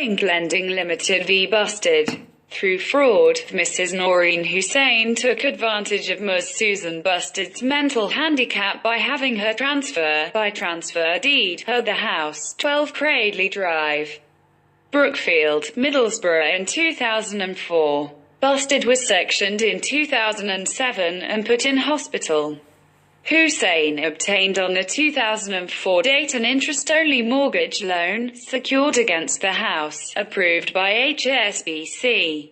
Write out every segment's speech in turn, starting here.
Link Lending Limited v Bustard. Through fraud, Mrs. Noreen Hussain took advantage of Ms. Susan Bustard's mental handicap by having her by transfer deed, her the house, 12 Cradley Drive, Brookfield, Middlesbrough in 2004. Bustard was sectioned in 2007 and put in hospital. Hussain obtained on the 2004 date an interest-only mortgage loan, secured against the house, approved by HSBC.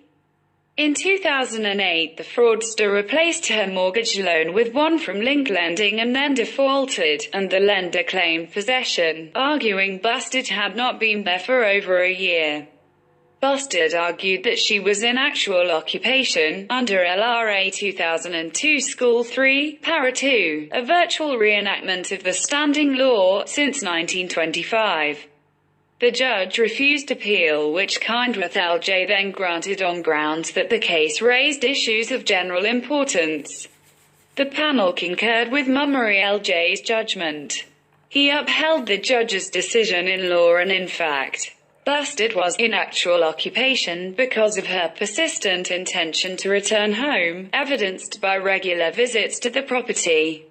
In 2008, the fraudster replaced her mortgage loan with one from Link Lending and then defaulted, and the lender claimed possession, arguing Bustard had not been there for over a year. Bustard argued that she was in actual occupation, under LRA 2002 School 3, Para 2, a virtual reenactment of the standing law, since 1925. The judge refused appeal, which Carnworth LJ then granted on grounds that the case raised issues of general importance. The panel concurred with Mummery LJ's judgment. He upheld the judge's decision in law and in fact. Bustard was in actual occupation because of her persistent intention to return home, evidenced by regular visits to the property.